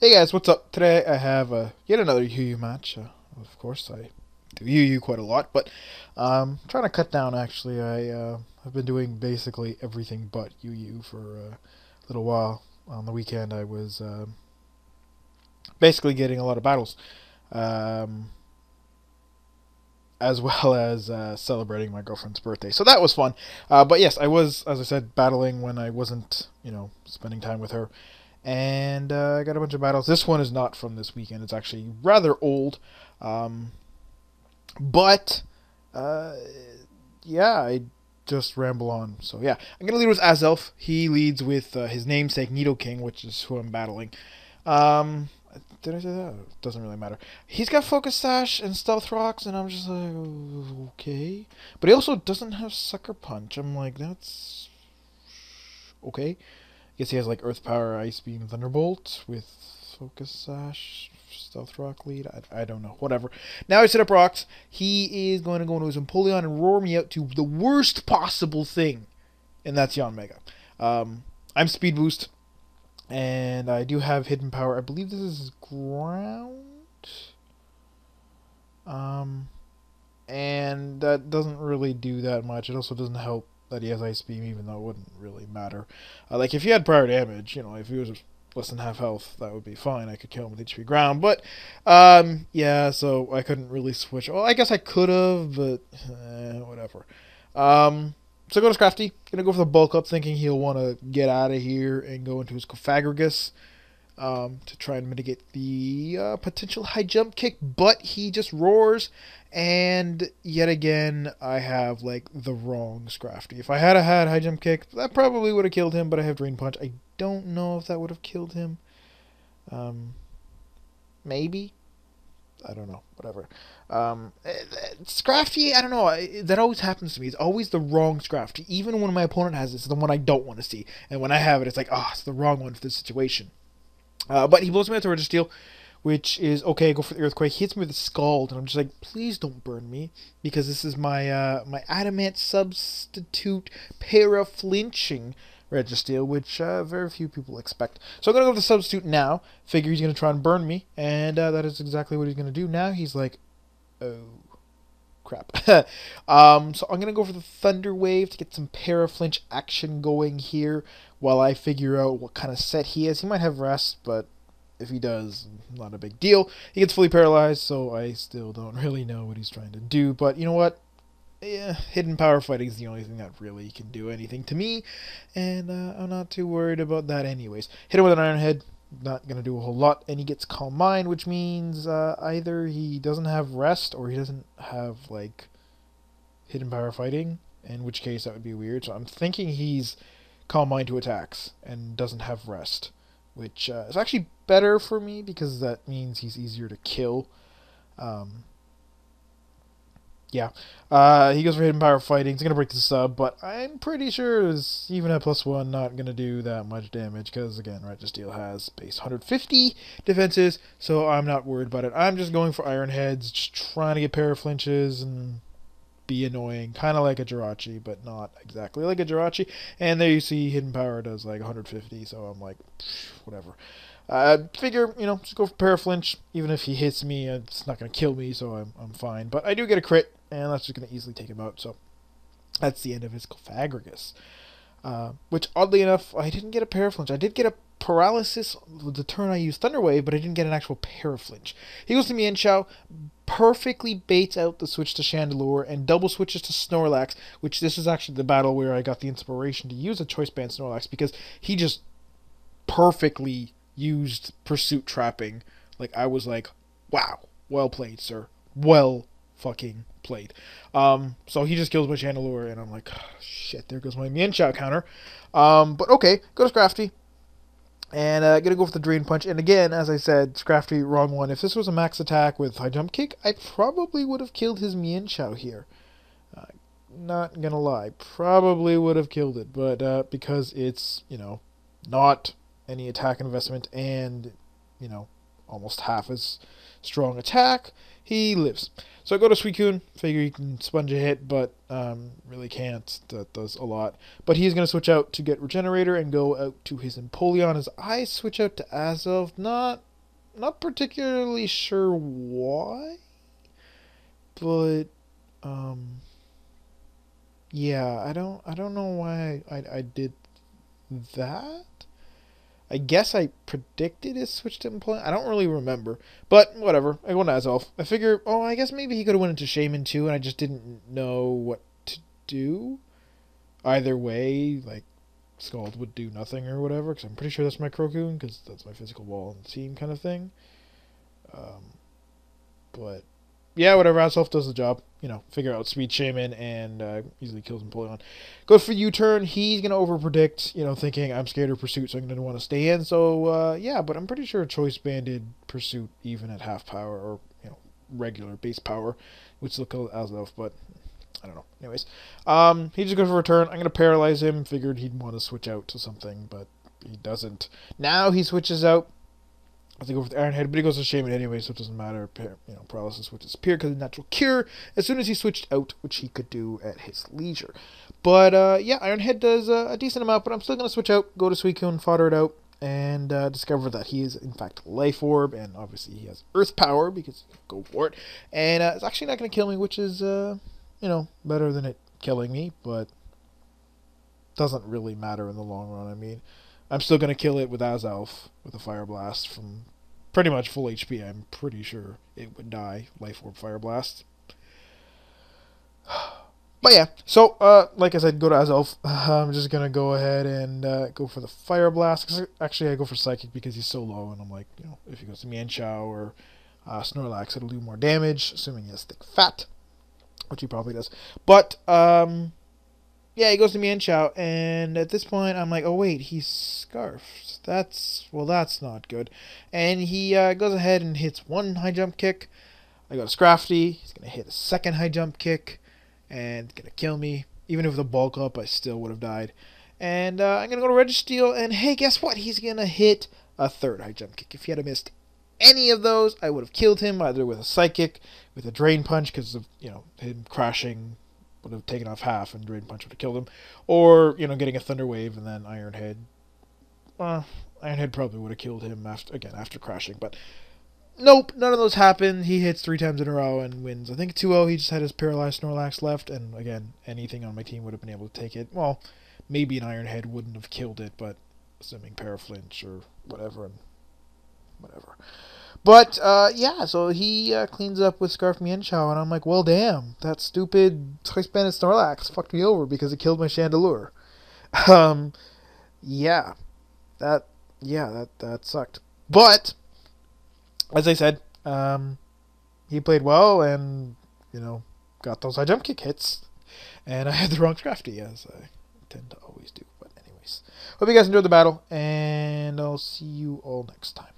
Hey guys, what's up? Today I have yet another UU match. Of course, I do UU quite a lot, but trying to cut down actually. I have been doing basically everything but UU for a little while. On the weekend, I was basically getting a lot of battles, um, as well as celebrating my girlfriend's birthday. So that was fun. But yes, I was, as I said, battling when I wasn't, spending time with her. And I got a bunch of battles. This one is not from this weekend. It's actually rather old. Um, but, uh, yeah, I just ramble on. So, yeah, I'm going to lead with Azelf. He leads with his namesake, Nidoking, which is who I'm battling. Um, did I say that? It doesn't really matter. He's got Focus Sash and Stealth Rocks, and I'm just like, okay. But he also doesn't have Sucker Punch. I'm like, that's okay. Guess he has like Earth Power, Ice Beam, Thunderbolt with Focus Sash, Stealth Rock lead. I don't know. Whatever. Now I set up rocks. He is going to go into his Empoleon and roar me out to the worst possible thing, and that's Yanmega. I'm Speed Boost, and I do have Hidden Power. I believe this is Ground. Um, and that doesn't really do that much. It also doesn't help that he has Ice Beam, even though it wouldn't really matter. Like, if he had prior damage, if he was less than half health, that would be fine. I could kill him with HP ground. But, yeah, so I couldn't really switch. Well, I guess I could have, but whatever. So I go to Scrafty. Gonna go for the bulk up, thinking he'll want to get out of here and go into his Cofagrigus. To try and mitigate the potential high jump kick, but he just roars, and yet again, I have like the wrong Scrafty. If I had high jump kick, that probably would have killed him, but I have Drain Punch. I don't know if that would have killed him. Um, Maybe. I don't know. Whatever. Scrafty, I don't know. That always happens to me. It's always the wrong Scrafty. Even when my opponent has it, it's the one I don't want to see. And when I have it, it's like, it's the wrong one for this situation. But he blows me out to Registeel, which is okay. Go for the Earthquake. He hits me with a Scald, and I'm just like, please don't burn me, because this is my Adamant substitute para flinching Registeel, which very few people expect. So I'm gonna go with the substitute now. Figure he's gonna try and burn me, and that is exactly what he's gonna do. Now he's like, oh crap. So I'm gonna go for the Thunder Wave to get some para flinch action going here while I figure out what kind of set he is. He might have rest, but if he does, not a big deal. He gets fully paralyzed, so I still don't really know what he's trying to do. But you know what? Yeah, hidden power fighting is the only thing that really can do anything to me, and I'm not too worried about that anyways. Hit him with an Iron Head. Not going to do a whole lot, and he gets Calm Mind, which means either he doesn't have rest or he doesn't have, like, hidden power fighting, in which case that would be weird. So I'm thinking he's Calm Mind to attacks and doesn't have rest, which is actually better for me because that means he's easier to kill. Um, yeah. He goes for hidden power fighting. He's going to break the sub, but I'm pretty sure is even at +1 not going to do that much damage because, again, Registeel has base 150 defenses, so I'm not worried about it. I'm just going for Iron Heads, just trying to get para flinches and be annoying, kind of like a Jirachi, but not exactly like a Jirachi. And there you see hidden power does like 150, so I'm like, whatever. Figure, just go for Paraflinch. Even if he hits me, it's not going to kill me, so I'm fine. But I do get a crit, and that's just going to easily take him out. So that's the end of his Cofagrigus. Which, oddly enough, I didn't get a Paraflinch. I did get a Paralysis the turn I used Thunder Wave, but I didn't get an actual Paraflinch. He goes to Mienshao, perfectly baits out the switch to Chandelure, and double switches to Snorlax, which this is actually the battle where I got the inspiration to use a Choice Band Snorlax, because he just perfectly used Pursuit Trapping. Like, I was like, wow, well played, sir. Well fucking played. So he just kills my Chandelure, and I'm like, oh, shit, there goes my Mienshao counter. But okay, go to Scrafty. And gonna go for the Drain Punch. And again, as I said, Scrafty, wrong one. If this was a max attack with high jump kick, I probably would have killed his Mienshao here. Not gonna lie, probably would have killed it. But because it's, not any attack investment and, almost half as strong attack, he lives. So I go to Suicune, figure he can sponge a hit, but really can't. That does a lot. But he's going to switch out to get Regenerator and go out to his Empoleon as I switch out to Azelf. Not Not particularly sure why, but yeah, I don't know why I did that. I guess I predicted his switch didn't play. I don't really remember, but whatever. I go to Azelf. I figure, oh, I guess maybe he could have went into Shaman too, and I just didn't know what to do. Either way, like Scald would do nothing or whatever, because I'm pretty sure that's my Crocoon, because that's my physical wall and team kind of thing. But yeah, whatever. Azelf does the job. Figure out Speed Shaman and easily kills Empoleon. Goes for U-turn. He's going to overpredict, thinking I'm scared of Pursuit, so I'm going to want to stay in. So, yeah, but I'm pretty sure Choice Banded Pursuit even at half power or, regular base power would still kill Azelf, but I don't know. Anyways, he just goes for a turn. I'm going to paralyze him. Figured he'd want to switch out to something, but he doesn't. Now he switches out. I think go for the Iron Head, but he goes to Shaman anyway, so it doesn't matter. Paralysis would disappear because of natural cure as soon as he switched out, which he could do at his leisure. But yeah, Iron Head does a decent amount, but I'm still going to switch out, go to Suicune, fodder it out, and discover that he is in fact Life Orb, and obviously he has Earth Power because go for it. And it's actually not going to kill me, which is better than it killing me, but doesn't really matter in the long run. I mean, I'm still going to kill it with Azelf with a Fire Blast from pretty much full HP. I'm pretty sure it would die. Life Orb Fire Blast. But yeah, so like I said, go to Azelf. I'm just going to go ahead and go for the Fire Blast. Actually, I go for Psychic because he's so low, and I'm like, if he goes to Mienshao or Snorlax, it'll do more damage, assuming he has thick fat, which he probably does. But yeah, he goes to Mienshao, and at this point, I'm like, oh wait, he's Scarfed. That's not good. And he goes ahead and hits one high jump kick. I go to Scrafty. He's going to hit a second high jump kick, and going to kill me. Even with a bulk up, I still would have died. And I'm going to go to Registeel, and hey, guess what? He's going to hit a third high jump kick. If he had missed any of those, I would have killed him, either with a Psychic, with a Drain Punch, because of, him crashing would have taken off half, and Drain Punch would have killed him. Or, getting a Thunder Wave, and then Iron Head. Iron Head probably would have killed him after crashing. But, nope, none of those happened. He hits 3 times in a row and wins. I think 2-0, he just had his Paralyzed Snorlax left, and again, anything on my team would have been able to take it. Well, maybe an Iron Head wouldn't have killed it, but assuming Paraflinch or whatever, But, yeah, so he cleans up with Scarf Mienshao, and I'm like, well, damn, that stupid Choice Banded Snorlax fucked me over because it killed my Chandelure. Yeah, that sucked. But, as I said, he played well and, got those high jump kick hits. And I had the wrong Scrafty, as I tend to always do. But anyways, hope you guys enjoyed the battle, and I'll see you all next time.